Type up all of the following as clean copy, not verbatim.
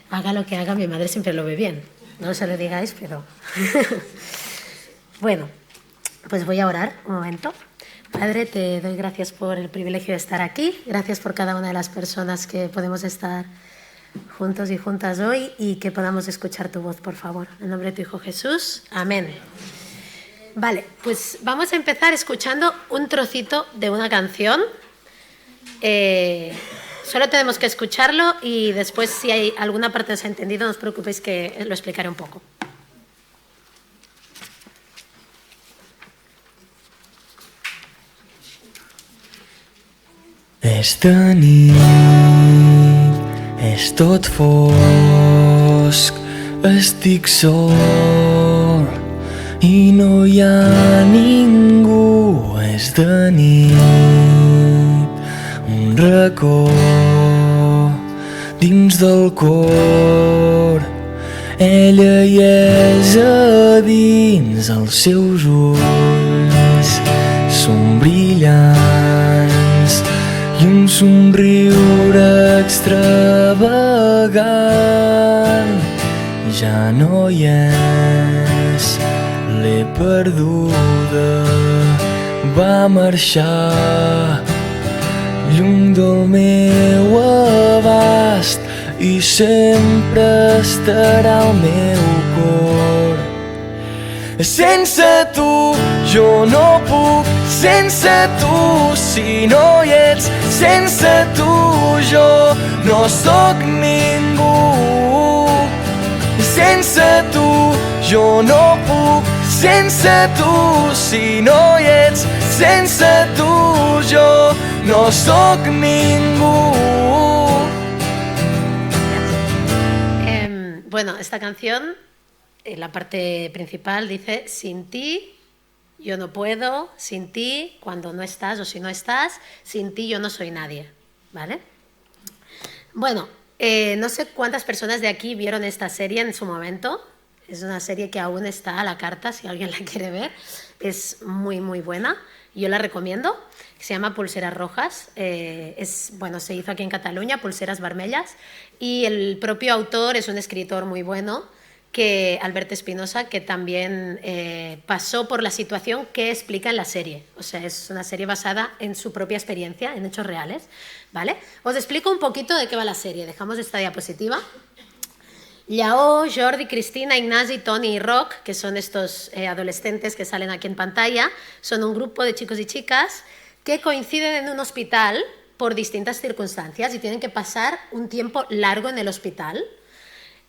Haga lo que haga, mi madre siempre lo ve bien. No se lo digáis, pero... Bueno, pues voy a orar un momento. Padre, te doy gracias por el privilegio de estar aquí. Gracias por cada una de las personas que podemos estar juntos y juntas hoy y que podamos escuchar tu voz, por favor. En nombre de tu Hijo Jesús. Amén. Vale, pues vamos a empezar escuchando un trocito de una canción. Solo tenemos que escucharlo y después, si hay alguna parte desentendido, no os preocupéis que lo explicaré un poco. Esta nit és tot fosc, estic sol i no hi ha ningú. És de nit, un racó dins del cor, ella hi és a dins, els seus ulls són brillants i un somriure extravagant. Ja no hi és, l'he perduda, va marxar lluny del meu abast i sempre estarà al meu cor. Sense tu jo no puc, sense tu si no hi ets, sense tu jo no sóc ningú. Sense tu jo no puc, sense tu si no hi ets, sense tu jo no sóc ningú. Bueno, esta canción, la parte principal dice: sin ti yo no puedo, sin ti cuando no estás o si no estás, sin ti yo no soy nadie, ¿vale? Bueno, no sé cuántas personas de aquí vieron esta serie en su momento. Es una serie que aún está a la carta, si alguien la quiere ver. Es muy, muy buena. Yo la recomiendo. Se llama Pulseras Rojas. Bueno, se hizo aquí en Cataluña, Pulseras Vermellas. Y el propio autor es un escritor muy bueno, Albert Espinosa, que también pasó por la situación que explica en la serie. O sea, es una serie basada en su propia experiencia, en hechos reales, ¿vale? Os explico un poquito de qué va la serie. Dejamos esta diapositiva. Lleó, Jordi, Cristina, Ignasi, Toni y Roc, que son estos adolescentes que salen aquí en pantalla, son un grupo de chicos y chicas que coinciden en un hospital por distintas circunstancias y tienen que pasar un tiempo largo en el hospital.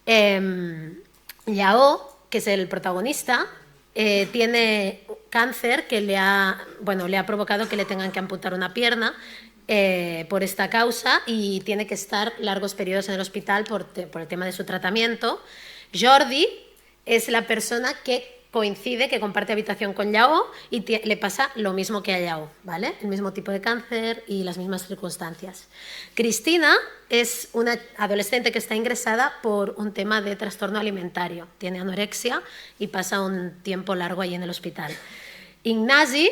Lleó, que es el protagonista, tiene cáncer que le ha provocado que le tengan que amputar una pierna por esta causa y tiene que estar largos periodos en el hospital por el tema de su tratamiento. Jordi es la persona que coincide, que comparte habitación con Lleó y le pasa lo mismo que a Lleó, ¿vale? El mismo tipo de cáncer y las mismas circunstancias. Cristina es una adolescente que está ingresada por un tema de trastorno alimentario, tiene anorexia y pasa un tiempo largo allí en el hospital. Ignasi,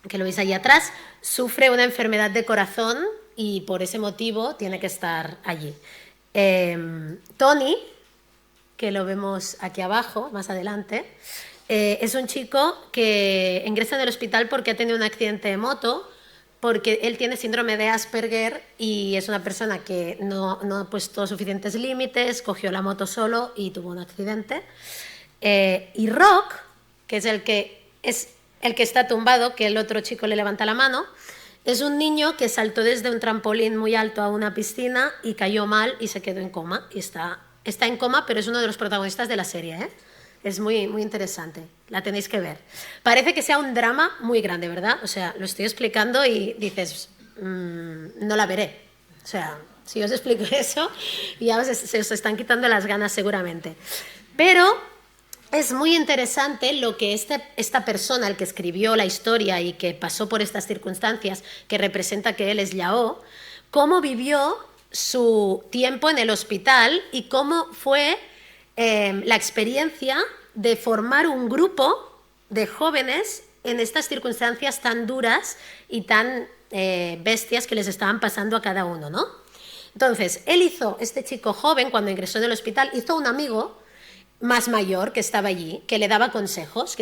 que lo veis ahí atrás, sufre una enfermedad de corazón y por ese motivo tiene que estar allí. Toni, que lo vemos aquí abajo, más adelante, es un chico que ingresa en el hospital porque ha tenido un accidente de moto, porque él tiene síndrome de Asperger y es una persona que no ha puesto suficientes límites, cogió la moto solo y tuvo un accidente. Y Roc, que es el que está tumbado, que el otro chico le levanta la mano, es un niño que saltó desde un trampolín muy alto a una piscina y cayó mal y se quedó en coma. Y está en coma, pero es uno de los protagonistas de la serie, ¿eh? Es muy, muy interesante, la tenéis que ver. Parece que sea un drama muy grande, ¿verdad? O sea, lo estoy explicando y dices, no la veré. O sea, si os explico eso, ya se os están quitando las ganas seguramente. Pero es muy interesante lo que esta persona, el que escribió la historia y que pasó por estas circunstancias, que representa que él es Lleó, cómo vivió su tiempo en el hospital y cómo fue la experiencia de formar un grupo de jóvenes en estas circunstancias tan duras y tan bestias que les estaban pasando a cada uno, ¿no? Entonces, este chico joven, cuando ingresó en el hospital, hizo un amigo más mayor que estaba allí, que le daba consejos,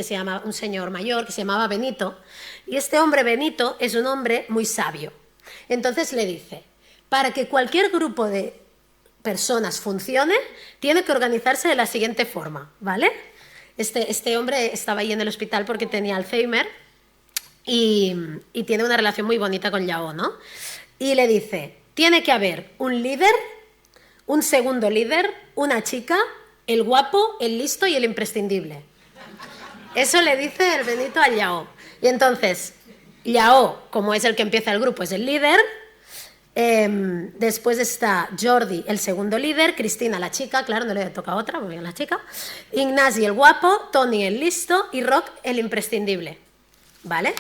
un señor mayor que se llamaba Benito, y este hombre Benito es un hombre muy sabio. Entonces le dice, para que cualquier grupo de personas funcione, tiene que organizarse de la siguiente forma, ¿vale? Este hombre estaba ahí en el hospital porque tenía Alzheimer y tiene una relación muy bonita con Yao, ¿no? Y le dice, tiene que haber un líder, un segundo líder, una chica, el guapo, el listo y el imprescindible. Eso le dice el Benito a Yao. Y entonces, Yao, como es el que empieza el grupo, es el líder. Después está Jordi, el segundo líder, Cristina, la chica, claro, no le toca otra, porque es la chica, Ignasi, el guapo, Tony, el listo y Roc, el imprescindible. ¿Vale?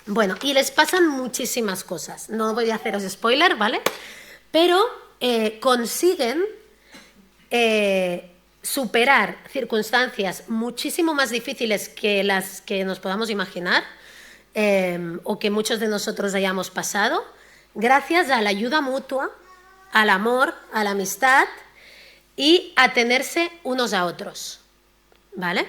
Bueno, y les pasan muchísimas cosas. No voy a haceros spoiler, ¿vale? Pero consiguen superar circunstancias muchísimo más difíciles que las que nos podamos imaginar o que muchos de nosotros hayamos pasado, gracias a la ayuda mutua, al amor, a la amistad y a tenerse unos a otros, ¿vale?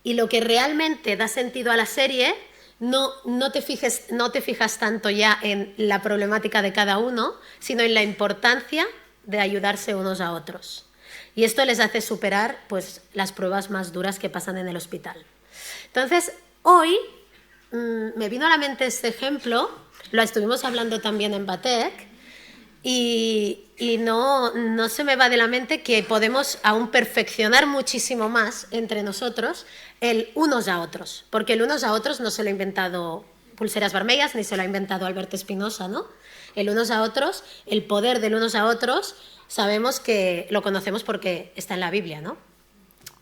Y lo que realmente da sentido a la serie, no te fijas tanto ya en la problemática de cada uno, sino en la importancia de ayudarse unos a otros. Y esto les hace superar pues, las pruebas más duras que pasan en el hospital. Entonces, hoy me vino a la mente este ejemplo, lo estuvimos hablando también en Batek, y no se me va de la mente que podemos aún perfeccionar muchísimo más entre nosotros el unos a otros, porque el unos a otros no se lo ha inventado Pulseras Vermellas ni se lo ha inventado Alberto Espinosa, ¿no? El unos a otros, el poder del unos a otros, sabemos que lo conocemos porque está en la Biblia, ¿no?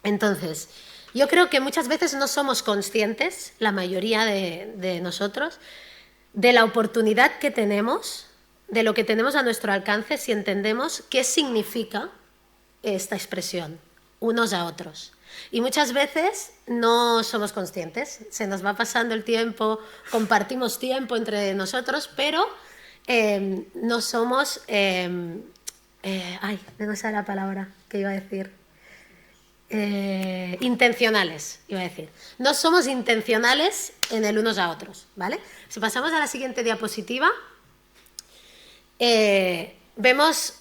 Entonces, yo creo que muchas veces no somos conscientes, la mayoría de nosotros, de la oportunidad que tenemos, de lo que tenemos a nuestro alcance si entendemos qué significa esta expresión, unos a otros. Y muchas veces no somos conscientes, se nos va pasando el tiempo, compartimos tiempo entre nosotros, pero no somos... me no sé la palabra que iba a decir. Intencionales, iba a decir. No somos intencionales en el unos a otros, ¿vale? Si pasamos a la siguiente diapositiva, vemos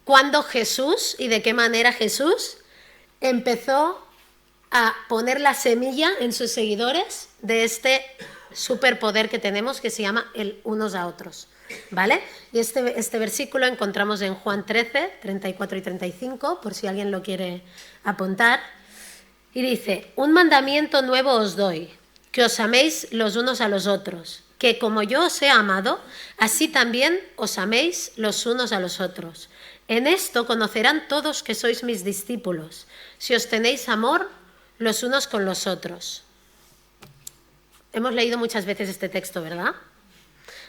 cuándo Jesús y de qué manera Jesús empezó a poner la semilla en sus seguidores de este superpoder que tenemos que se llama el unos a otros, ¿vale? Y este versículo encontramos en Juan 13, 34 y 35, por si alguien lo quiere apuntar, y dice, un mandamiento nuevo os doy, que os améis los unos a los otros, que como yo os he amado, así también os améis los unos a los otros. En esto conocerán todos que sois mis discípulos, si os tenéis amor los unos con los otros. Hemos leído muchas veces este texto, ¿verdad?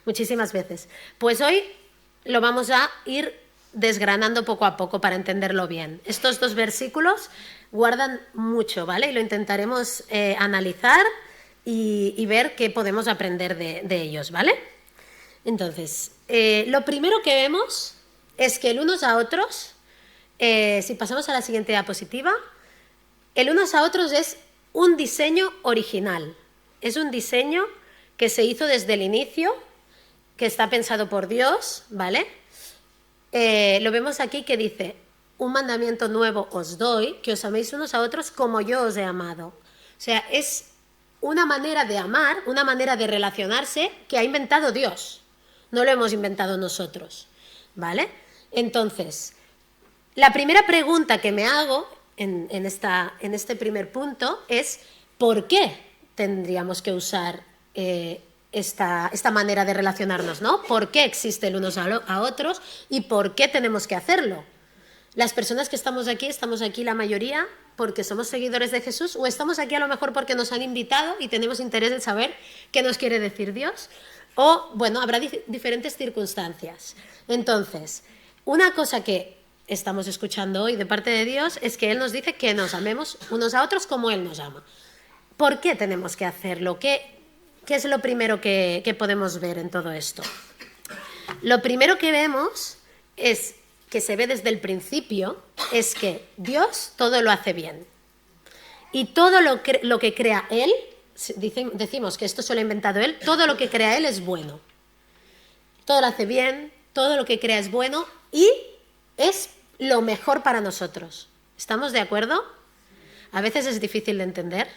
Muchísimas veces. Pues hoy lo vamos a ir desgranando poco a poco para entenderlo bien. Estos dos versículos guardan mucho, ¿vale? Y lo intentaremos analizar y ver qué podemos aprender de ellos, ¿vale? Entonces, lo primero que vemos es que el unos a otros, si pasamos a la siguiente diapositiva, el unos a otros es un diseño original. Es un diseño que se hizo desde el inicio, que está pensado por Dios, ¿vale? Lo vemos aquí que dice, un mandamiento nuevo os doy, que os améis unos a otros como yo os he amado. O sea, es una manera de amar, una manera de relacionarse que ha inventado Dios. No lo hemos inventado nosotros, ¿vale? Entonces, la primera pregunta que me hago en este primer punto es ¿por qué tendríamos que usar esta manera de relacionarnos, ¿no? ¿Por qué existe el unos a otros y por qué tenemos que hacerlo? Las personas que estamos aquí la mayoría porque somos seguidores de Jesús o estamos aquí a lo mejor porque nos han invitado y tenemos interés en saber qué nos quiere decir Dios o, bueno, habrá diferentes circunstancias. Entonces, una cosa que estamos escuchando hoy de parte de Dios es que Él nos dice que nos amemos unos a otros como Él nos ama. ¿Por qué tenemos que hacerlo? ¿Qué es lo primero que podemos ver en todo esto? Lo primero que vemos es que se ve desde el principio es que Dios todo lo hace bien. Y todo lo que crea Él, decimos que esto se lo ha inventado Él, todo lo que crea Él es bueno. Todo lo hace bien, todo lo que crea es bueno y es lo mejor para nosotros. ¿Estamos de acuerdo? A veces es difícil de entender.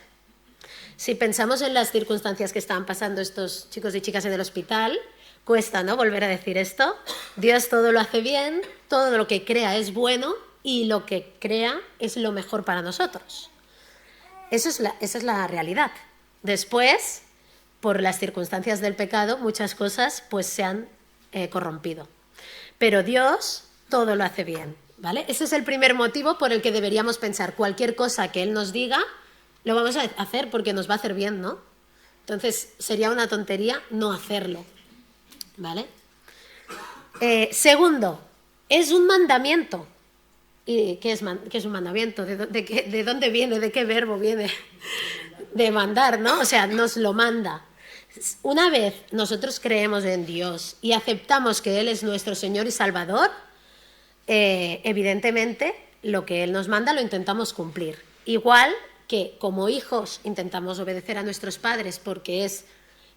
Si pensamos en las circunstancias que estaban pasando estos chicos y chicas en el hospital, cuesta, ¿no?, volver a decir esto. Dios todo lo hace bien, todo lo que crea es bueno y lo que crea es lo mejor para nosotros. Esa es la realidad. Después, por las circunstancias del pecado, muchas cosas pues se han corrompido. Pero Dios todo lo hace bien, ¿vale? Ese es el primer motivo por el que deberíamos pensar cualquier cosa que Él nos diga, lo vamos a hacer porque nos va a hacer bien, ¿no? Entonces sería una tontería no hacerlo, ¿vale? Segundo, es un mandamiento. ¿Y qué es un mandamiento? ¿De dónde viene? ¿De qué verbo viene? De mandar, ¿no? O sea, nos lo manda. Una vez nosotros creemos en Dios y aceptamos que Él es nuestro Señor y Salvador, evidentemente lo que Él nos manda lo intentamos cumplir. Igual que como hijos intentamos obedecer a nuestros padres porque es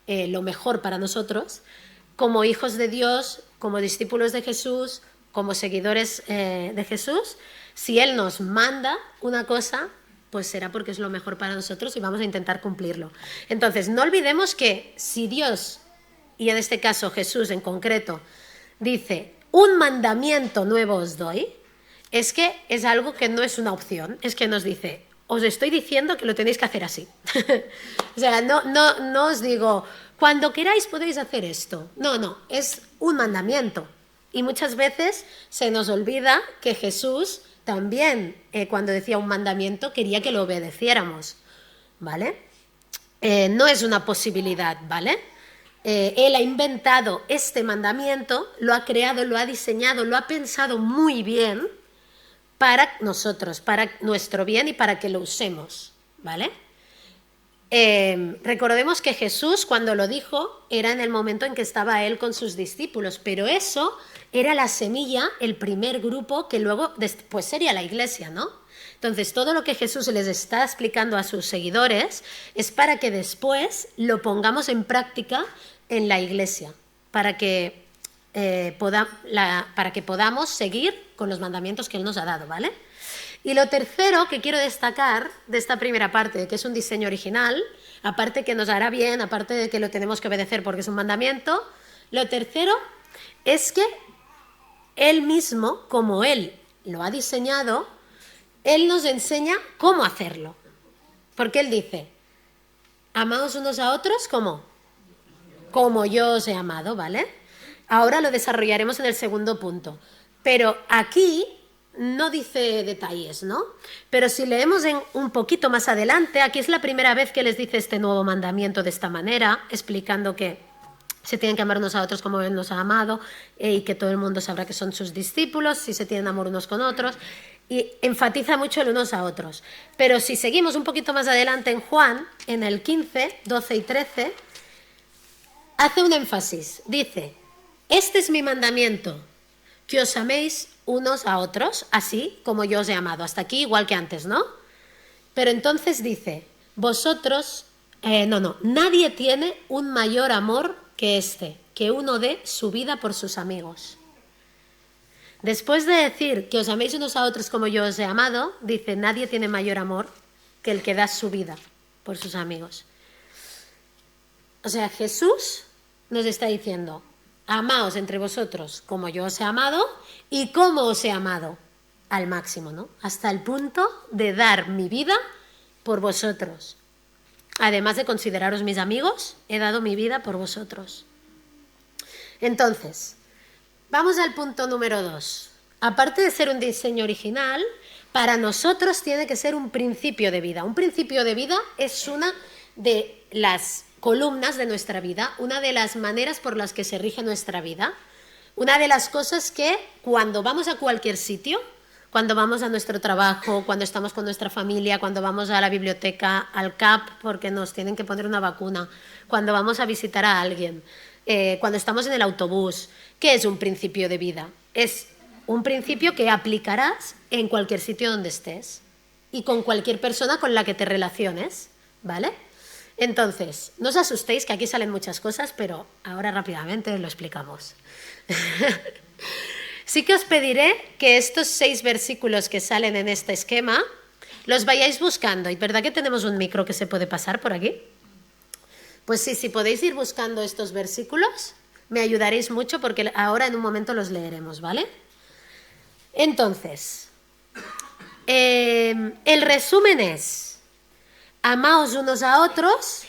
lo mejor para nosotros, como hijos de Dios, como discípulos de Jesús, como seguidores de Jesús, si Él nos manda una cosa, pues será porque es lo mejor para nosotros y vamos a intentar cumplirlo. Entonces, no olvidemos que si Dios, y en este caso Jesús en concreto, dice, un mandamiento nuevo os doy, es que es algo que no es una opción, es que nos dice, os estoy diciendo que lo tenéis que hacer así. O sea, no os digo, cuando queráis podéis hacer esto. No, es un mandamiento. Y muchas veces se nos olvida que Jesús también, cuando decía un mandamiento, quería que lo obedeciéramos, ¿vale? No es una posibilidad, ¿vale? Él ha inventado este mandamiento, lo ha creado, lo ha diseñado, lo ha pensado muy bien para nosotros, para nuestro bien y para que lo usemos, ¿vale? Recordemos que Jesús, cuando lo dijo, era en el momento en que estaba Él con sus discípulos, pero eso era la semilla, el primer grupo que luego después sería la iglesia, ¿no? Entonces, todo lo que Jesús les está explicando a sus seguidores es para que después lo pongamos en práctica en la iglesia, para que podamos seguir con los mandamientos que Él nos ha dado, ¿vale? Y lo tercero que quiero destacar de esta primera parte, que es un diseño original, aparte que nos hará bien, aparte de que lo tenemos que obedecer porque es un mandamiento, lo tercero es que Él mismo, como Él lo ha diseñado, Él nos enseña cómo hacerlo. Porque Él dice, amaos unos a otros como yo os he amado, ¿vale? Ahora lo desarrollaremos en el segundo punto. Pero aquí no dice detalles, ¿no? Pero si leemos un poquito más adelante, aquí es la primera vez que les dice este nuevo mandamiento de esta manera, explicando que se tienen que amar unos a otros como Él nos ha amado y que todo el mundo sabrá que son sus discípulos, si se tienen amor unos con otros, y enfatiza mucho el unos a otros. Pero si seguimos un poquito más adelante en Juan, en el 15, 12 y 13, hace un énfasis, dice, este es mi mandamiento, que os améis unos a otros, así como yo os he amado. Hasta aquí igual que antes, ¿no? Pero entonces dice, vosotros, nadie tiene un mayor amor que este, que uno dé su vida por sus amigos. Después de decir que os améis unos a otros como yo os he amado, dice, nadie tiene mayor amor que el que da su vida por sus amigos. O sea, Jesús nos está diciendo, amaos entre vosotros como yo os he amado y como os he amado al máximo, ¿no? Hasta el punto de dar mi vida por vosotros. Además de consideraros mis amigos, he dado mi vida por vosotros. Entonces, vamos al punto número 2. Aparte de ser un diseño original, para nosotros tiene que ser un principio de vida. Un principio de vida es una de las columnas de nuestra vida, una de las maneras por las que se rige nuestra vida, una de las cosas que cuando vamos a cualquier sitio, cuando vamos a nuestro trabajo, cuando estamos con nuestra familia, cuando vamos a la biblioteca, al CAP porque nos tienen que poner una vacuna, cuando vamos a visitar a alguien, cuando estamos en el autobús, ¿qué es un principio de vida? Es un principio que aplicarás en cualquier sitio donde estés y con cualquier persona con la que te relaciones, ¿vale? Entonces, no os asustéis que aquí salen muchas cosas, pero ahora rápidamente lo explicamos. Sí que os pediré que estos 6 versículos que salen en este esquema los vayáis buscando. ¿Y verdad que tenemos un micro que se puede pasar por aquí? Pues sí, si podéis ir buscando estos versículos, me ayudaréis mucho porque ahora en un momento los leeremos, ¿vale? Entonces, el resumen es: amaos unos a otros,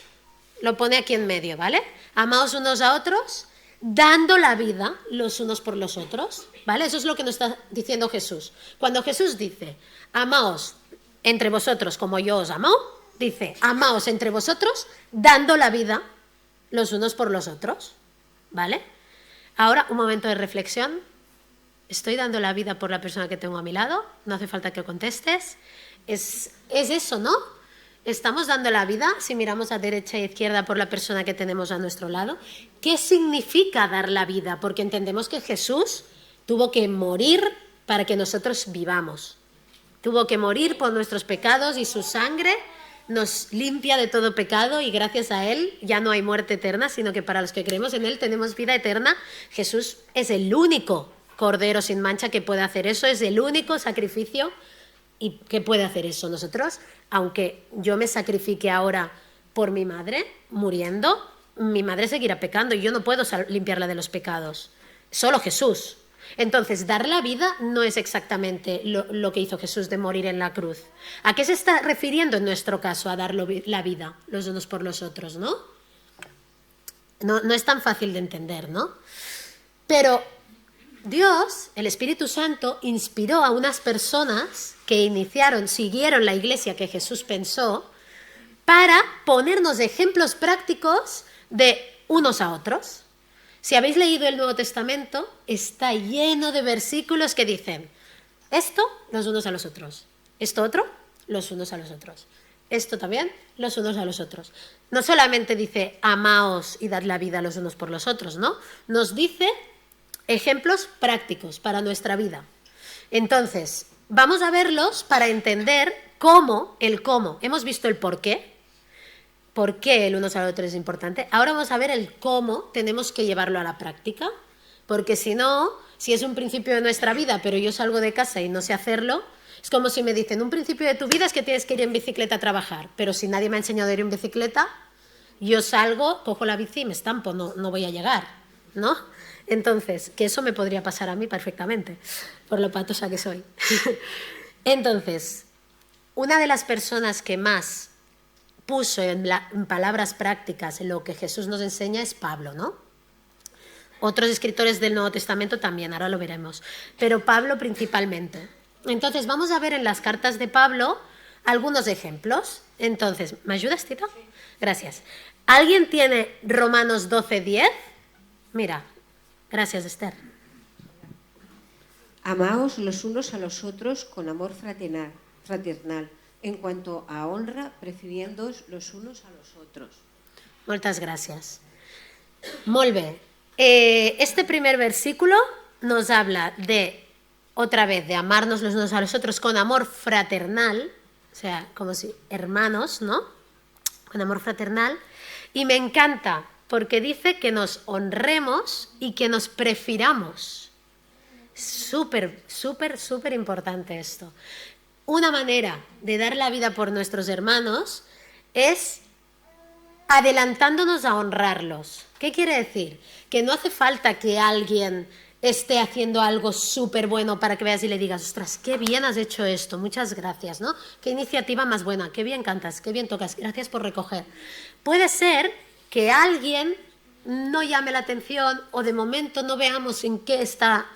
lo pone aquí en medio, ¿vale? Amaos unos a otros, dando la vida los unos por los otros, ¿vale? Eso es lo que nos está diciendo Jesús. Cuando Jesús dice, amaos entre vosotros como yo os amo, dice, amaos entre vosotros, dando la vida los unos por los otros, ¿vale? Ahora, un momento de reflexión. ¿Estoy dando la vida por la persona que tengo a mi lado? No hace falta que contestes. Es eso, ¿no? Estamos dando la vida, si miramos a derecha e izquierda, por la persona que tenemos a nuestro lado. ¿Qué significa dar la vida? Porque entendemos que Jesús tuvo que morir para que nosotros vivamos. Tuvo que morir por nuestros pecados y su sangre nos limpia de todo pecado y gracias a Él ya no hay muerte eterna, sino que para los que creemos en Él tenemos vida eterna. Jesús es el único Cordero sin mancha que puede hacer eso, es el único sacrificio y que puede hacer eso. Nosotros, aunque yo me sacrifique ahora por mi madre, muriendo, mi madre seguirá pecando y yo no puedo limpiarla de los pecados. Solo Jesús. Entonces, dar la vida no es exactamente lo que hizo Jesús de morir en la cruz. ¿A qué se está refiriendo en nuestro caso a dar la vida los unos por los otros, no? No es tan fácil de entender, ¿no? Pero Dios, el Espíritu Santo, inspiró a unas personas que siguieron la iglesia que Jesús pensó para ponernos ejemplos prácticos de unos a otros. Si habéis leído el Nuevo Testamento, está lleno de versículos que dicen esto, los unos a los otros. Esto otro, los unos a los otros. Esto también, los unos a los otros. No solamente dice amaos y dad la vida los unos por los otros, ¿no? Nos dice ejemplos prácticos para nuestra vida. Entonces, vamos a verlos para entender el cómo. Hemos visto el por qué el unos al otro es importante. Ahora vamos a ver el cómo tenemos que llevarlo a la práctica, porque si no, si es un principio de nuestra vida, pero yo salgo de casa y no sé hacerlo, es como si me dicen, un principio de tu vida es que tienes que ir en bicicleta a trabajar, pero si nadie me ha enseñado a ir en bicicleta, yo salgo, cojo la bici y me estampo, no voy a llegar, ¿no? Entonces, que eso me podría pasar a mí perfectamente, por lo patosa que soy. Entonces, una de las personas que más puso en palabras prácticas lo que Jesús nos enseña es Pablo, ¿no? Otros escritores del Nuevo Testamento también, ahora lo veremos, pero Pablo principalmente. Entonces, vamos a ver en las cartas de Pablo algunos ejemplos. Entonces, ¿me ayudas, Tito? Sí. Gracias. ¿Alguien tiene Romanos 12:10? Mira. Gracias, Esther. Amaos los unos a los otros con amor fraternal, en cuanto a honra, prefiriéndoos los unos a los otros. Muchas gracias. Molt bé. Este primer versículo nos habla otra vez, de amarnos los unos a los otros con amor fraternal, o sea, como si hermanos, ¿no? Con amor fraternal. Y me encanta porque dice que nos honremos y que nos prefiramos. Súper, súper, súper importante esto. Una manera de dar la vida por nuestros hermanos es adelantándonos a honrarlos. ¿Qué quiere decir? Que no hace falta que alguien esté haciendo algo súper bueno para que veas y le digas, ostras, qué bien has hecho esto, muchas gracias, ¿no? Qué iniciativa más buena, qué bien cantas, qué bien tocas, gracias por recoger. Puede ser que alguien no llame la atención o de momento no veamos en qué está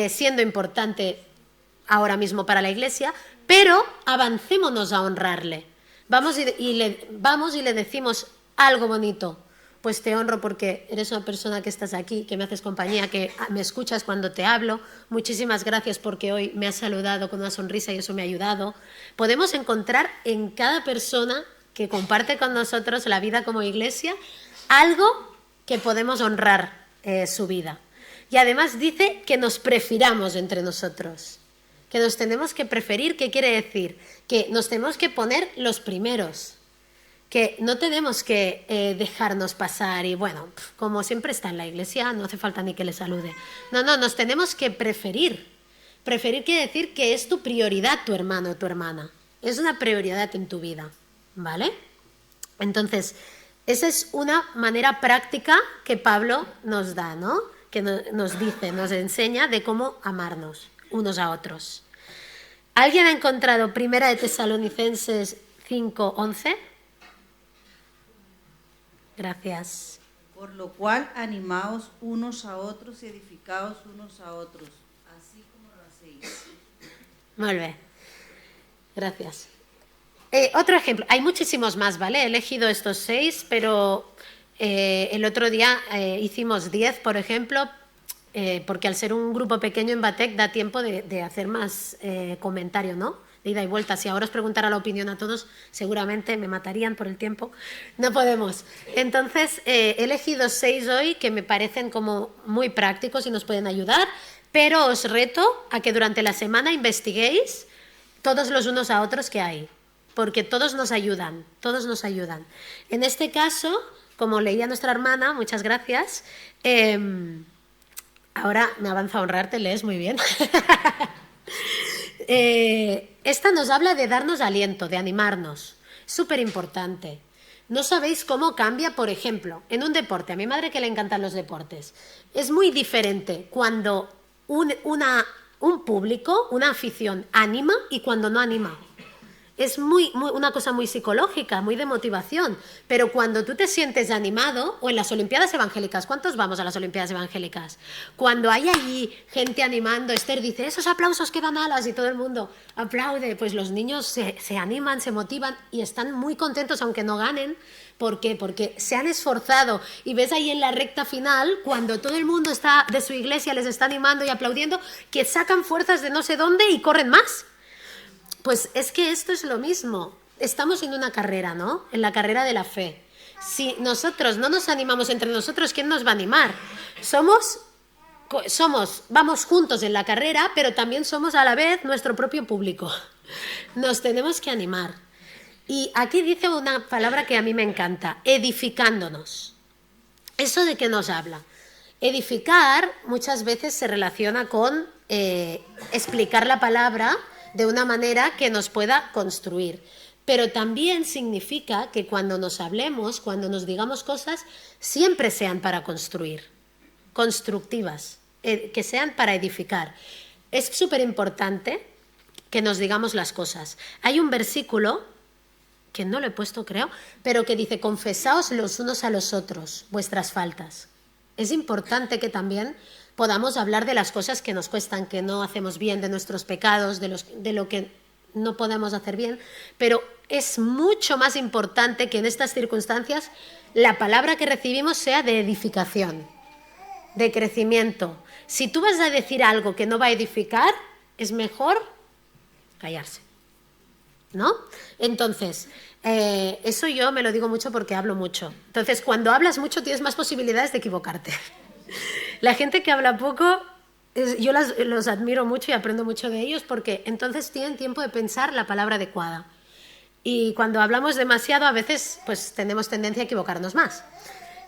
siendo importante ahora mismo para la iglesia, pero avancémonos a honrarle. Vamos y le decimos algo bonito. Pues te honro porque eres una persona que estás aquí, que me haces compañía, que me escuchas cuando te hablo. Muchísimas gracias porque hoy me has saludado con una sonrisa y eso me ha ayudado. Podemos encontrar en cada persona que comparte con nosotros la vida como iglesia algo que podemos honrar su vida. Y además dice que nos prefiramos entre nosotros, que nos tenemos que preferir. ¿Qué quiere decir? Que nos tenemos que poner los primeros, que no tenemos que dejarnos pasar y bueno, como siempre está en la iglesia, no hace falta ni que le salude. No, nos tenemos que preferir. Preferir quiere decir que es tu prioridad tu hermano o tu hermana. Es una prioridad en tu vida, ¿vale? Entonces, esa es una manera práctica que Pablo nos da, ¿no? Que nos dice, nos enseña de cómo amarnos unos a otros. ¿Alguien ha encontrado 1 de Tesalonicenses 5:11? Gracias. Por lo cual, animaos unos a otros y edificaos unos a otros, así como lo hacéis. Muy bien. Gracias. Otro ejemplo. Hay muchísimos más, ¿vale? He elegido estos 6, pero el otro día hicimos 10, por ejemplo, porque al ser un grupo pequeño en Batec da tiempo de hacer más comentario, ¿no? De ida y vuelta. Si ahora os preguntara la opinión a todos, seguramente me matarían por el tiempo. No podemos. Entonces, he elegido 6 hoy que me parecen como muy prácticos y nos pueden ayudar, pero os reto a que durante la semana investiguéis todos los unos a otros que hay, porque todos nos ayudan, todos nos ayudan. En este caso, como leía nuestra hermana, muchas gracias, ahora me avanza a honrar, te lees muy bien. Esta nos habla de darnos aliento, de animarnos. Súper importante. No sabéis cómo cambia, por ejemplo, en un deporte. A mi madre que le encantan los deportes. Es muy diferente cuando un público, una afición anima y cuando no anima. Es una cosa muy psicológica, muy de motivación. Pero cuando tú te sientes animado, o en las Olimpiadas Evangélicas, ¿cuántos vamos a las Olimpiadas Evangélicas? Cuando hay allí gente animando, Esther dice, esos aplausos que dan alas y todo el mundo aplaude, pues los niños se animan, se motivan y están muy contentos aunque no ganen. ¿Por qué? Porque se han esforzado y ves ahí en la recta final, cuando todo el mundo está de su iglesia les está animando y aplaudiendo, que sacan fuerzas de no sé dónde y corren más. Pues es que esto es lo mismo. Estamos en una carrera, ¿no? En la carrera de la fe. Si nosotros no nos animamos entre nosotros, ¿quién nos va a animar? Vamos juntos en la carrera, pero también somos a la vez nuestro propio público. Nos tenemos que animar. Y aquí dice una palabra que a mí me encanta, edificándonos. ¿Eso de qué nos habla? Edificar muchas veces se relaciona con explicar la palabra de una manera que nos pueda construir. Pero también significa que cuando nos hablemos, cuando nos digamos cosas, siempre sean para construir, constructivas, que sean para edificar. Es súper importante que nos digamos las cosas. Hay un versículo, que no lo he puesto creo, pero que dice, confesaos los unos a los otros vuestras faltas. Es importante que también podamos hablar de las cosas que nos cuestan, que no hacemos bien, de nuestros pecados, de lo que no podemos hacer bien, pero es mucho más importante que en estas circunstancias la palabra que recibimos sea de edificación, de crecimiento. Si tú vas a decir algo que no va a edificar, es mejor callarse, ¿no? Entonces, eso yo me lo digo mucho porque hablo mucho. Entonces, cuando hablas mucho tienes más posibilidades de equivocarte. La gente que habla poco, yo los admiro mucho y aprendo mucho de ellos porque entonces tienen tiempo de pensar la palabra adecuada. Y cuando hablamos demasiado, a veces pues tenemos tendencia a equivocarnos más.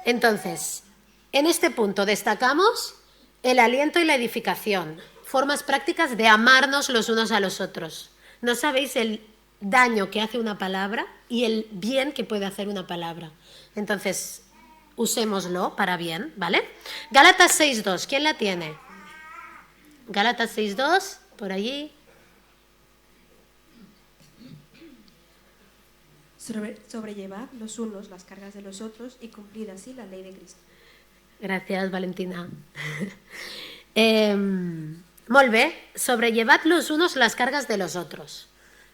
Entonces, en este punto destacamos el aliento y la edificación, formas prácticas de amarnos los unos a los otros. No sabéis el daño que hace una palabra y el bien que puede hacer una palabra. Entonces, usémoslo para bien, ¿vale? Gálatas 6:2, ¿quién la tiene? Gálatas 6:2, por allí. Sobrellevad los unos las cargas de los otros y cumplid así la ley de Cristo. Gracias, Valentina. Molt bé, sobrellevad los unos las cargas de los otros.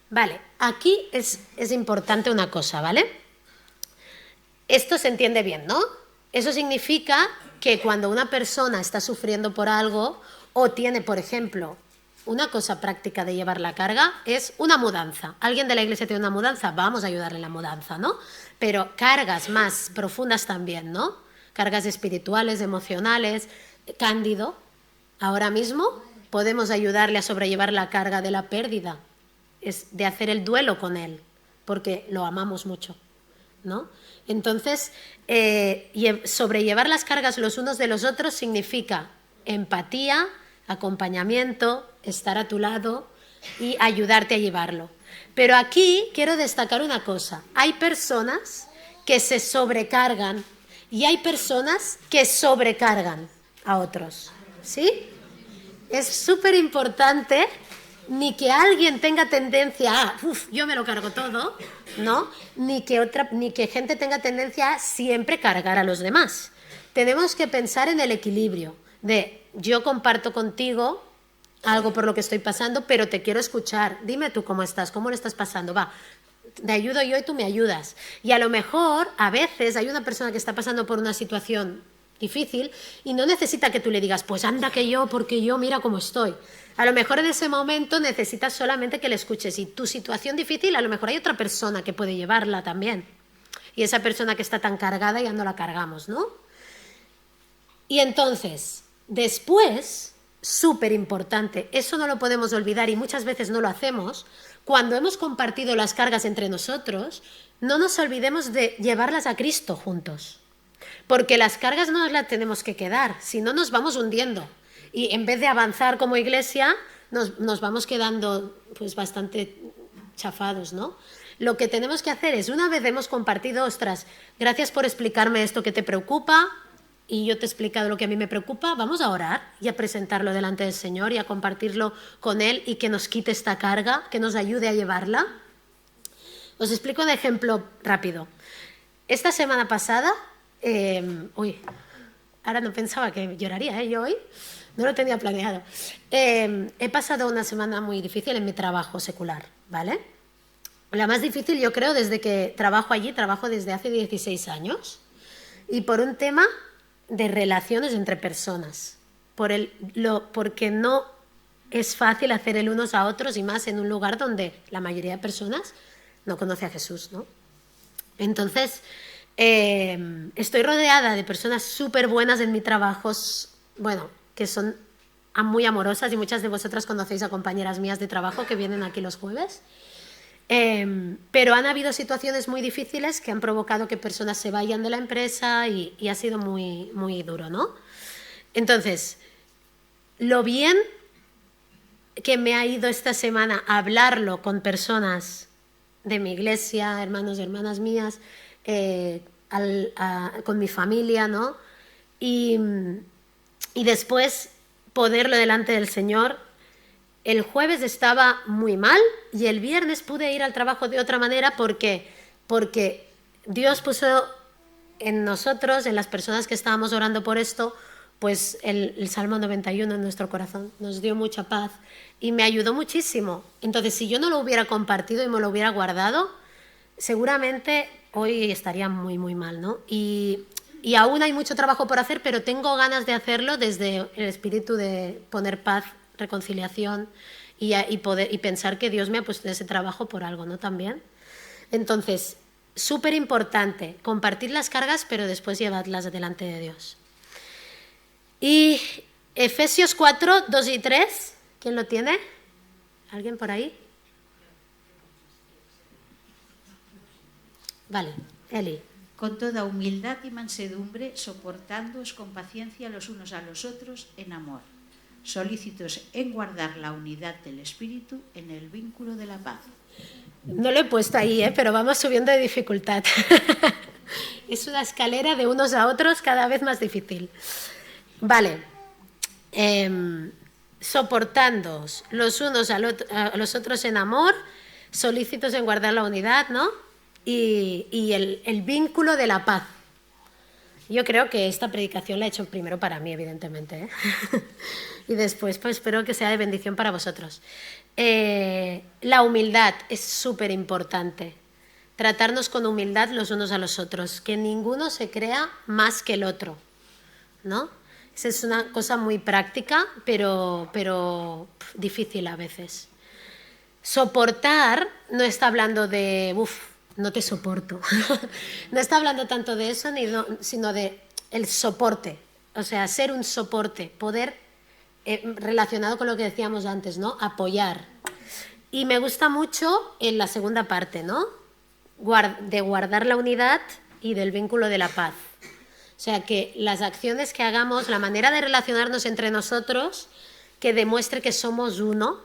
Vale, aquí es importante una cosa, ¿vale? Esto se entiende bien, ¿no? Eso significa que cuando una persona está sufriendo por algo o tiene, por ejemplo, una cosa práctica de llevar la carga es una mudanza. ¿Alguien de la iglesia tiene una mudanza? Vamos a ayudarle en la mudanza, ¿no? Pero cargas más profundas también, ¿no? Cargas espirituales, emocionales. Cándido, ahora mismo podemos ayudarle a sobrellevar la carga de la pérdida, es de hacer el duelo con él, porque lo amamos mucho, ¿no? Entonces, sobrellevar las cargas los unos de los otros significa empatía, acompañamiento, estar a tu lado y ayudarte a llevarlo. Pero aquí quiero destacar una cosa. Hay personas que se sobrecargan y hay personas que sobrecargan a otros, ¿sí? Es súper importante ni que alguien tenga tendencia a, yo me lo cargo todo, ¿no? Ni que gente tenga tendencia a siempre cargar a los demás. Tenemos que pensar en el equilibrio de yo comparto contigo algo por lo que estoy pasando, pero te quiero escuchar. Dime tú cómo estás, cómo lo estás pasando. Va, te ayudo yo y tú me ayudas. Y a lo mejor, a veces, hay una persona que está pasando por una situación difícil y no necesita que tú le digas, pues anda que yo, porque yo mira cómo estoy. A lo mejor en ese momento necesitas solamente que le escuches. Y tu situación difícil, a lo mejor hay otra persona que puede llevarla también. Y esa persona que está tan cargada ya no la cargamos, ¿no? Y entonces, después, súper importante, eso no lo podemos olvidar y muchas veces no lo hacemos, cuando hemos compartido las cargas entre nosotros, no nos olvidemos de llevarlas a Cristo juntos. Porque las cargas no nos las tenemos que quedar, si no nos vamos hundiendo. Y en vez de avanzar como iglesia, nos vamos quedando pues bastante chafados, ¿no? Lo que tenemos que hacer es, una vez hemos compartido, ostras, gracias por explicarme esto que te preocupa, y yo te he explicado lo que a mí me preocupa, vamos a orar y a presentarlo delante del Señor y a compartirlo con Él y que nos quite esta carga, que nos ayude a llevarla. Os explico un ejemplo rápido. Esta semana pasada, ahora no pensaba que lloraría, yo hoy, no lo tenía planeado. He pasado una semana muy difícil en mi trabajo secular, ¿vale? La más difícil, yo creo, desde que trabajo allí, trabajo desde hace 16 años, y por un tema de relaciones entre personas, porque no es fácil hacer el unos a otros y más en un lugar donde la mayoría de personas no conoce a Jesús, ¿no? Entonces, estoy rodeada de personas súper buenas en mi trabajo, bueno, que son muy amorosas y muchas de vosotras conocéis a compañeras mías de trabajo que vienen aquí los jueves. Pero han habido situaciones muy difíciles que han provocado que personas se vayan de la empresa y ha sido muy, muy duro, ¿no? Entonces, lo bien que me ha ido esta semana a hablarlo con personas de mi iglesia, hermanos y hermanas mías, con mi familia, ¿no? Y después poderlo delante del Señor. El jueves estaba muy mal y el viernes pude ir al trabajo de otra manera porque Dios puso en nosotros, en las personas que estábamos orando por esto, pues el Salmo 91 en nuestro corazón. Nos dio mucha paz y me ayudó muchísimo. Entonces, si yo no lo hubiera compartido y me lo hubiera guardado, seguramente hoy estaría muy, muy mal, ¿no? Y aún hay mucho trabajo por hacer, pero tengo ganas de hacerlo desde el espíritu de poner paz, reconciliación y pensar que Dios me ha puesto ese trabajo por algo, ¿no? También. Entonces, súper importante compartir las cargas, pero después llevarlas delante de Dios. Y Efesios 4, 2 y 3, ¿quién lo tiene? ¿Alguien por ahí? Vale, Eli. Con toda humildad y mansedumbre, soportándoos con paciencia los unos a los otros en amor, solícitos en guardar la unidad del Espíritu en el vínculo de la paz. No lo he puesto ahí, pero vamos subiendo de dificultad. Es una escalera de unos a otros cada vez más difícil. Vale. Soportándoos los unos a los otros en amor, solícitos en guardar la unidad, ¿no? Y el vínculo de la paz. Yo creo que esta predicación la he hecho primero para mí, evidentemente, y después pues espero que sea de bendición para vosotros. La humildad es súper importante. Tratarnos con humildad los unos a los otros, que ninguno se crea más que el otro, ¿no? Esa es una cosa muy práctica, pero difícil a veces. Soportar no está hablando de, no te soporto. No está hablando tanto de eso, sino de el soporte. o sea, ser un soporte, poder, relacionado con lo que decíamos antes, ¿no? Apoyar. Y me gusta mucho en la segunda parte, ¿no? De guardar la unidad y del vínculo de la paz. O sea, que las acciones que hagamos, la manera de relacionarnos entre nosotros, que demuestre que somos uno,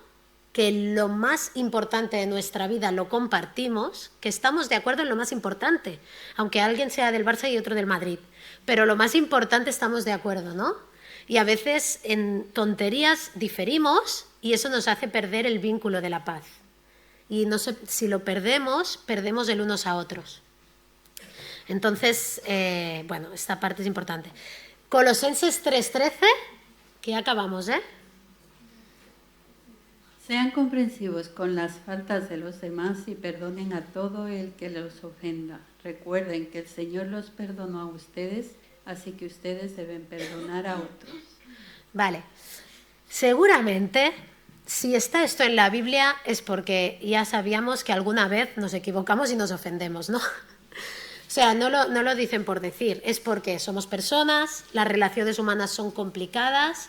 que lo más importante de nuestra vida lo compartimos, que estamos de acuerdo en lo más importante, aunque alguien sea del Barça y otro del Madrid, pero lo más importante estamos de acuerdo, ¿no? Y a veces en tonterías diferimos y eso nos hace perder el vínculo de la paz. Y no sé, si lo perdemos, perdemos el unos a otros. Entonces, bueno, esta parte es importante. Colosenses 3:13, que ya acabamos, ¿eh? Sean comprensivos con las faltas de los demás y perdonen a todo el que los ofenda. Recuerden que el Señor los perdonó a ustedes, así que ustedes deben perdonar a otros. Vale. Seguramente, si está esto en la Biblia, es porque ya sabíamos que alguna vez nos equivocamos y nos ofendemos, ¿no? O sea, no lo dicen por decir, es porque somos personas, las relaciones humanas son complicadas,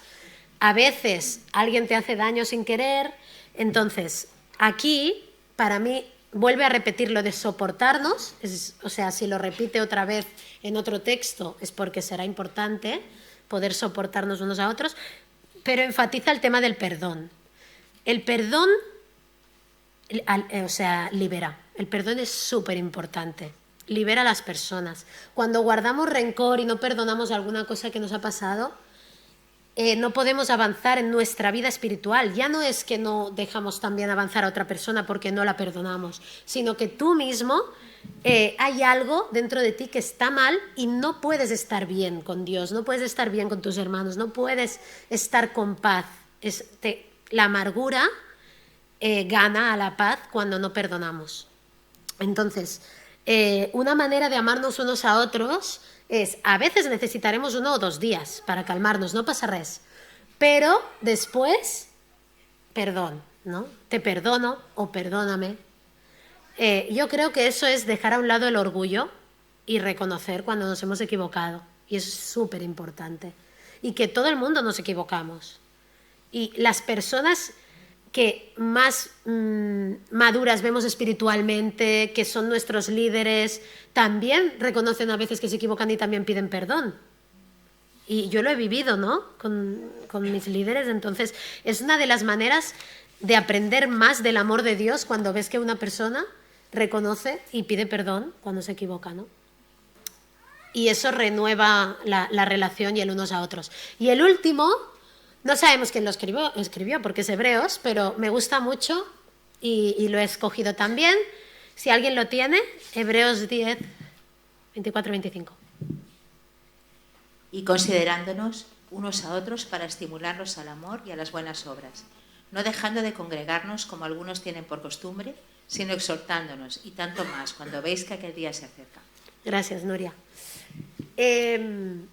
a veces alguien te hace daño sin querer. Entonces, aquí, para mí, vuelve a repetir lo de soportarnos, o sea, si lo repite otra vez en otro texto es porque será importante poder soportarnos unos a otros, pero enfatiza el tema del perdón. El perdón, o sea, libera. El perdón es súper importante. Libera a las personas. Cuando guardamos rencor y no perdonamos alguna cosa que nos ha pasado, no podemos avanzar en nuestra vida espiritual. Ya no es que no dejamos también avanzar a otra persona porque no la perdonamos, sino que tú mismo hay algo dentro de ti que está mal y no puedes estar bien con Dios, no puedes estar bien con tus hermanos, no puedes estar con paz. La amargura gana a la paz cuando no perdonamos. Entonces, una manera de amarnos unos a otros es, a veces necesitaremos 1 o 2 días para calmarnos, no pasa res, pero después, perdón, ¿no? Te perdono o perdóname. Yo creo que eso es dejar a un lado el orgullo y reconocer cuando nos hemos equivocado, y eso es súper importante, y que todo el mundo nos equivocamos, y las personas que más maduras vemos espiritualmente, que son nuestros líderes, también reconocen a veces que se equivocan y también piden perdón. Y yo lo he vivido, ¿no? Con mis líderes. Entonces, es una de las maneras de aprender más del amor de Dios cuando ves que una persona reconoce y pide perdón cuando se equivoca, ¿no? Y eso renueva la relación y el unos a otros. Y el último, no sabemos quién lo escribió porque es Hebreos, pero me gusta mucho y lo he escogido también. Si alguien lo tiene, Hebreos 10, 24-25. Y considerándonos unos a otros para estimularnos al amor y a las buenas obras, no dejando de congregarnos como algunos tienen por costumbre, sino exhortándonos, y tanto más cuando veis que aquel día se acerca. Gracias, Nuria. En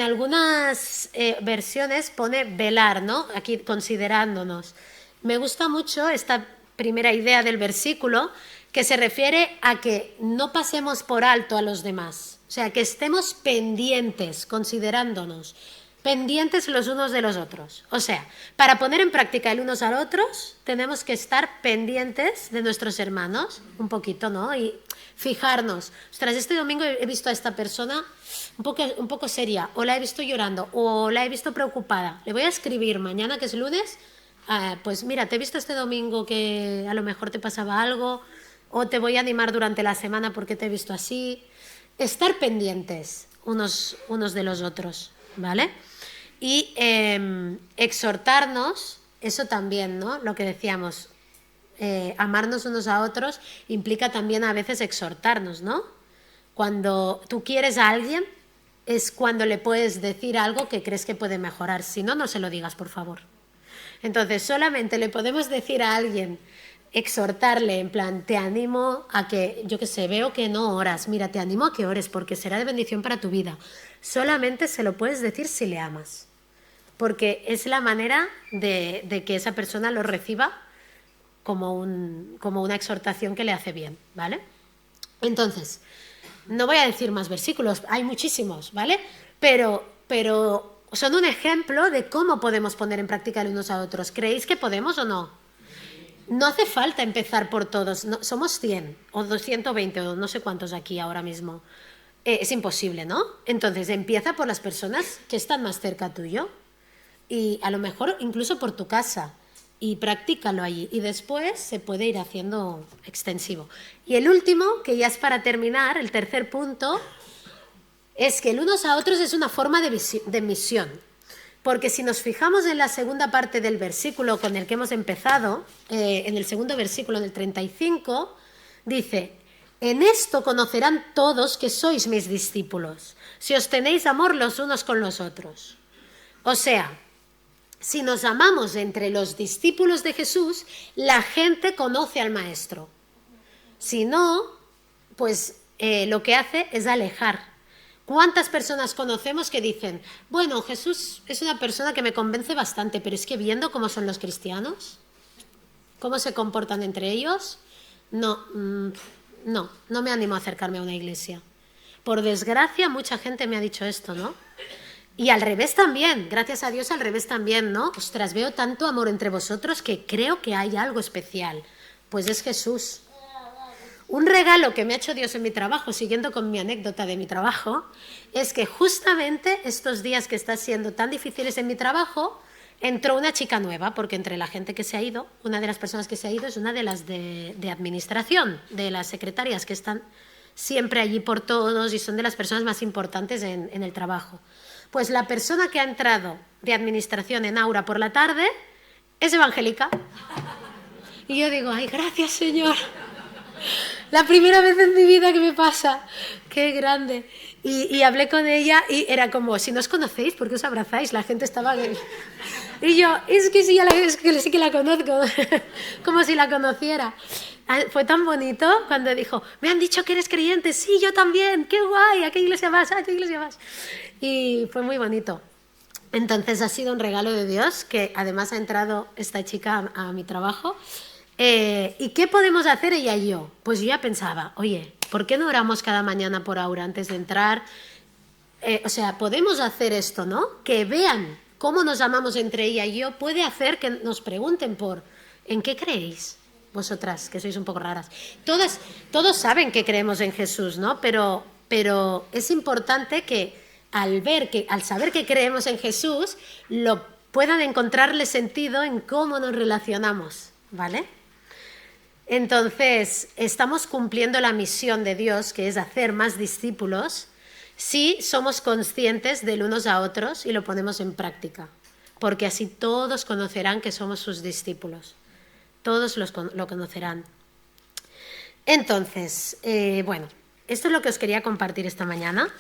algunas versiones pone velar, ¿no? Aquí considerándonos. Me gusta mucho esta primera idea del versículo, que se refiere a que no pasemos por alto a los demás, o sea, que estemos pendientes, considerándonos, pendientes los unos de los otros. O sea, para poner en práctica el unos a otros, tenemos que estar pendientes de nuestros hermanos, un poquito, ¿no? Y fijarnos, ostras, este domingo he visto a esta persona un poco seria, o la he visto llorando, o la he visto preocupada. Le voy a escribir mañana, que es lunes, pues mira, te he visto este domingo que a lo mejor te pasaba algo, o te voy a animar durante la semana porque te he visto así. Estar pendientes unos de los otros, ¿vale? Y exhortarnos, eso también, ¿no? Lo que decíamos, amarnos unos a otros implica también a veces exhortarnos, ¿no? Cuando tú quieres a alguien es cuando le puedes decir algo que crees que puede mejorar, si no, no se lo digas, por favor. Entonces, solamente le podemos decir a alguien, exhortarle, en plan, te animo a que, yo que sé, veo que no oras, mira, te animo a que ores porque será de bendición para tu vida. Solamente se lo puedes decir si le amas, porque es la manera de que esa persona lo reciba como una exhortación que le hace bien, ¿vale? Entonces, no voy a decir más versículos, hay muchísimos, ¿vale? pero son un ejemplo de cómo podemos poner en práctica el unos a otros. ¿Creéis que podemos o no? No hace falta empezar por todos. No, somos 100 o 220 o no sé cuántos aquí ahora mismo. Es imposible, ¿no? Entonces empieza por las personas que están más cerca tuyo y a lo mejor incluso por tu casa y practícalo allí y después se puede ir haciendo extensivo. Y el último, que ya es para terminar, el tercer punto, es que el unos a otros es una forma de misión. Porque si nos fijamos en la segunda parte del versículo con el que hemos empezado, en el segundo versículo, en el 35, dice: en esto conocerán todos que sois mis discípulos, si os tenéis amor los unos con los otros. O sea, si nos amamos entre los discípulos de Jesús, la gente conoce al Maestro. Si no, pues lo que hace es alejar. ¿Cuántas personas conocemos que dicen, bueno, Jesús es una persona que me convence bastante, pero es que viendo cómo son los cristianos, cómo se comportan entre ellos, no me animo a acercarme a una iglesia. Por desgracia, mucha gente me ha dicho esto, ¿no? Y al revés también, gracias a Dios al revés también, ¿no? Ostras, veo tanto amor entre vosotros que creo que hay algo especial. Pues es Jesús. Un regalo que me ha hecho Dios en mi trabajo, siguiendo con mi anécdota de mi trabajo, es que justamente estos días que están siendo tan difíciles en mi trabajo, entró una chica nueva, porque entre la gente que se ha ido, una de las personas que se ha ido es una de las de administración, de las secretarias que están siempre allí por todos y son de las personas más importantes en el trabajo. Pues la persona que ha entrado de administración en Aura por la tarde es evangélica. Y yo digo, ay, gracias, Señor. La primera vez en mi vida que me pasa. Qué grande. Y hablé con ella y era como, si no os conocéis, ¿por qué os abrazáis? La gente estaba... Y yo, es que sí, sí que la conozco. Como si la conociera. Fue tan bonito cuando dijo, me han dicho que eres creyente. Sí, yo también. Qué guay. ¿A qué iglesia vas? ¿A qué iglesia vas? Y fue muy bonito. Entonces ha sido un regalo de Dios que además ha entrado esta chica a mi trabajo. ¿Y qué podemos hacer ella y yo? Pues yo ya pensaba, oye, ¿por qué no oramos cada mañana por Aura antes de entrar? O sea, podemos hacer esto, ¿no? Que vean cómo nos amamos entre ella y yo. Puede hacer que nos pregunten por ¿en qué creéis? Vosotras, que sois un poco raras. Todos saben que creemos en Jesús, ¿no? Pero es importante que al saber que creemos en Jesús, lo puedan encontrarle sentido en cómo nos relacionamos, ¿vale? Entonces, estamos cumpliendo la misión de Dios, que es hacer más discípulos, si somos conscientes del unos a otros y lo ponemos en práctica, porque así todos conocerán que somos sus discípulos, todos lo conocerán. Entonces, bueno, esto es lo que os quería compartir esta mañana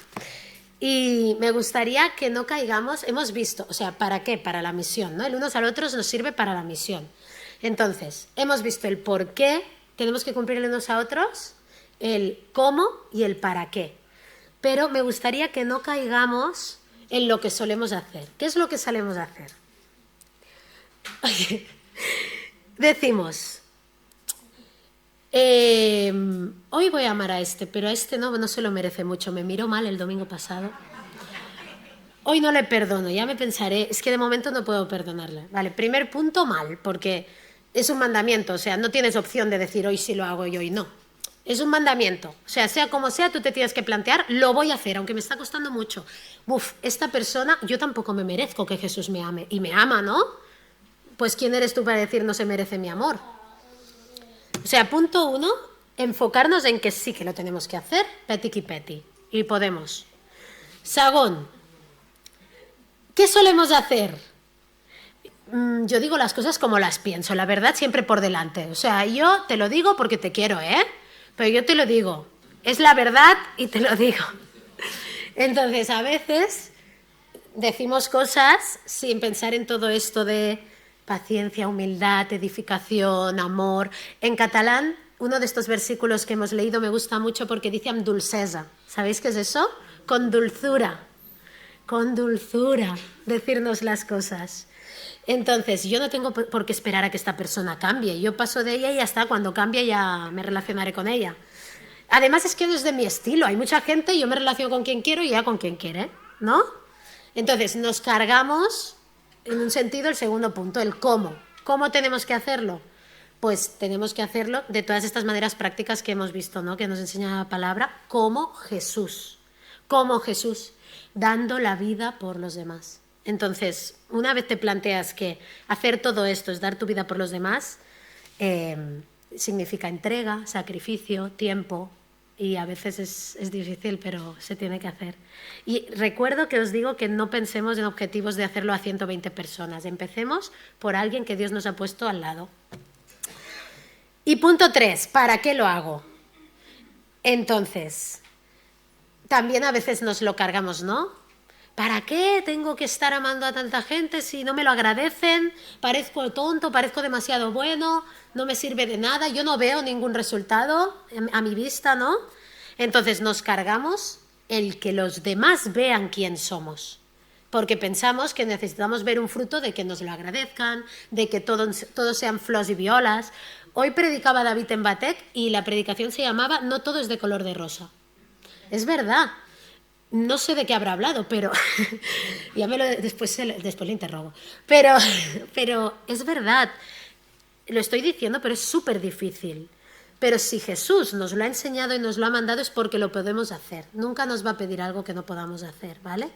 y me gustaría que no caigamos, hemos visto, o sea, ¿para qué? Para la misión, ¿no? El unos al otros nos sirve para la misión. Entonces, hemos visto el por qué tenemos que cumplir el unos a otros, el cómo y el para qué. Pero me gustaría que no caigamos en lo que solemos hacer. ¿Qué es lo que solemos hacer? Decimos, hoy voy a amar a este, pero a este no se lo merece mucho. Me miró mal el domingo pasado. Hoy no le perdono, ya me pensaré, es que de momento no puedo perdonarle. Vale, primer punto, mal, porque es un mandamiento, o sea, no tienes opción de decir hoy sí lo hago y hoy no. Es un mandamiento, o sea como sea, tú te tienes que plantear, lo voy a hacer, aunque me está costando mucho. Esta persona, yo tampoco me merezco que Jesús me ame, y me ama, ¿no? Pues ¿quién eres tú para decir no se merece mi amor? O sea, punto 1, enfocarnos en que sí que lo tenemos que hacer, petit y petit, y podemos. Sagón, ¿qué solemos hacer? Yo digo las cosas como las pienso, la verdad siempre por delante. O sea, yo te lo digo porque te quiero, ¿eh? Pero yo te lo digo, es la verdad y te lo digo. Entonces, a veces decimos cosas sin pensar en todo esto de paciencia, humildad, edificación, amor. En catalán, uno de estos versículos que hemos leído me gusta mucho porque dice amb dulcesa. ¿Sabéis qué es eso? Con dulzura, decirnos las cosas. Entonces, yo no tengo por qué esperar a que esta persona cambie. Yo paso de ella y ya está. Cuando cambie ya me relacionaré con ella. Además, es que no es de mi estilo. Hay mucha gente, yo me relaciono con quien quiero y ella con quien quiere. ¿no? Entonces, nos cargamos, en un sentido, el segundo punto, el cómo. ¿Cómo tenemos que hacerlo? Pues tenemos que hacerlo de todas estas maneras prácticas que hemos visto, ¿no? Que nos enseña la palabra, como Jesús, dando la vida por los demás. Entonces, una vez te planteas que hacer todo esto es dar tu vida por los demás, significa entrega, sacrificio, tiempo, y a veces es difícil, pero se tiene que hacer. Y recuerdo que os digo que no pensemos en objetivos de hacerlo a 120 personas. Empecemos por alguien que Dios nos ha puesto al lado. Y punto 3, ¿para qué lo hago? Entonces, también a veces nos lo cargamos, ¿no? ¿Para qué tengo que estar amando a tanta gente si no me lo agradecen? Parezco tonto, parezco demasiado bueno, no me sirve de nada, yo no veo ningún resultado a mi vista, ¿no? Entonces nos cargamos el que los demás vean quién somos, porque pensamos que necesitamos ver un fruto de que nos lo agradezcan, de que todos sean flors y violas. Hoy predicaba David en Batec y la predicación se llamaba No todo es de color de rosa. Es verdad. No sé de qué habrá hablado, pero después le interrogo. Pero es verdad, lo estoy diciendo, pero es súper difícil. Pero si Jesús nos lo ha enseñado y nos lo ha mandado es porque lo podemos hacer. Nunca nos va a pedir algo que no podamos hacer, ¿vale?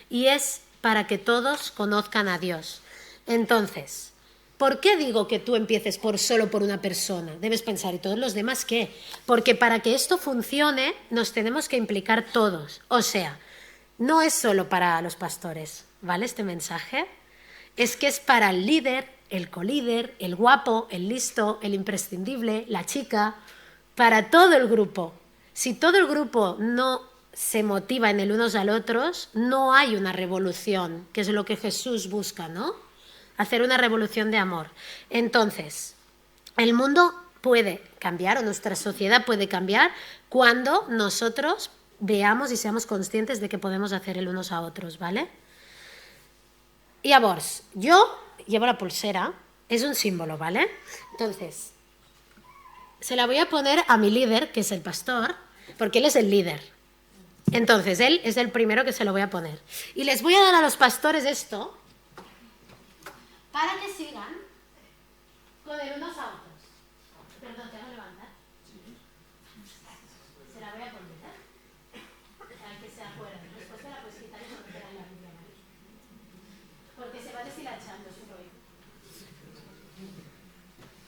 Y es para que todos conozcan a Dios. Entonces, ¿por qué digo que tú empieces solo por una persona? Debes pensar, ¿y todos los demás qué? Porque para que esto funcione nos tenemos que implicar todos. O sea, no es solo para los pastores, ¿vale? Este mensaje es que es para el líder, el colíder, el guapo, el listo, el imprescindible, la chica, para todo el grupo. Si todo el grupo no se motiva en el unos al otros, no hay una revolución, que es lo que Jesús busca, ¿no? Hacer una revolución de amor. Entonces, el mundo puede cambiar, o nuestra sociedad puede cambiar, cuando nosotros veamos y seamos conscientes de que podemos hacer el unos a otros, ¿vale? Y a vos, yo llevo la pulsera, es un símbolo, ¿vale? Entonces, se la voy a poner a mi líder, que es el pastor, porque él es el líder. Entonces, él es el primero que se lo voy a poner. Y les voy a dar a los pastores esto, para que sigan con el unos a otros. Perdón, ¿te hago levantar? Se la voy a poner, al que se acuerde. Después te la puedes quitar y ponerla en la Biblia, ¿vale? Porque se va deshilachando su rollo.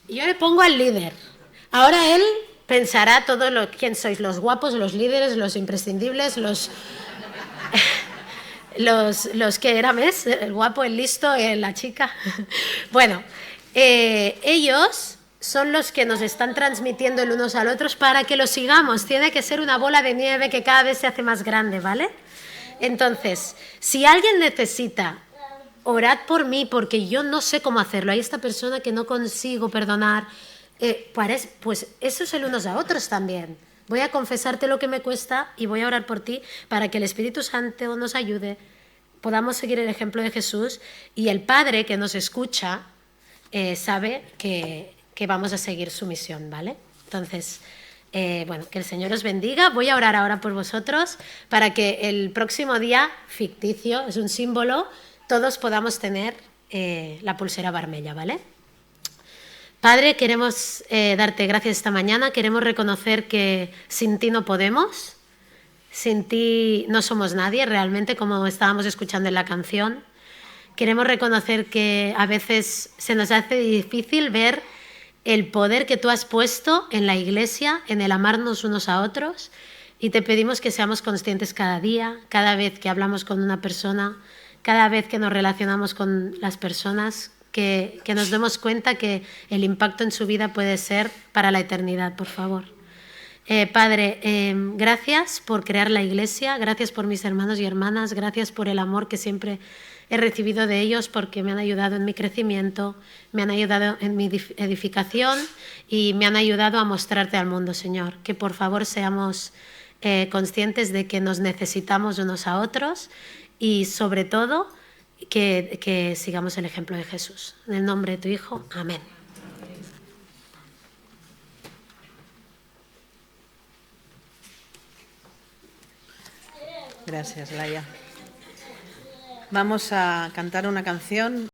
Y yo le pongo al líder. Ahora él pensará quién sois, los guapos, los líderes, los imprescindibles, los que era mes, el guapo, el listo, la chica. Bueno, ellos son los que nos están transmitiendo el unos al otros para que los sigamos. Tiene que ser una bola de nieve que cada vez se hace más grande, ¿vale? Entonces, si alguien necesita, orad por mí porque yo no sé cómo hacerlo. Hay esta persona que no consigo perdonar. Pues eso es el unos a otros también. Voy a confesarte lo que me cuesta y voy a orar por ti para que el Espíritu Santo nos ayude, podamos seguir el ejemplo de Jesús y el Padre que nos escucha sabe que vamos a seguir su misión, ¿vale? Entonces, bueno, que el Señor os bendiga. Voy a orar ahora por vosotros para que el próximo día, ficticio, es un símbolo, todos podamos tener la pulsera vermella, ¿vale? Padre, queremos darte gracias esta mañana, queremos reconocer que sin ti no podemos, sin ti no somos nadie realmente, como estábamos escuchando en la canción. Queremos reconocer que a veces se nos hace difícil ver el poder que tú has puesto en la Iglesia, en el amarnos unos a otros, y te pedimos que seamos conscientes cada día, cada vez que hablamos con una persona, cada vez que nos relacionamos con las personas, que nos demos cuenta que el impacto en su vida puede ser para la eternidad, por favor. Padre, gracias por crear la Iglesia, gracias por mis hermanos y hermanas, gracias por el amor que siempre he recibido de ellos porque me han ayudado en mi crecimiento, me han ayudado en mi edificación y me han ayudado a mostrarte al mundo, Señor. Que por favor seamos conscientes de que nos necesitamos unos a otros y sobre todo que sigamos el ejemplo de Jesús. En el nombre de tu Hijo, amén. Gracias, Laia. Vamos a cantar una canción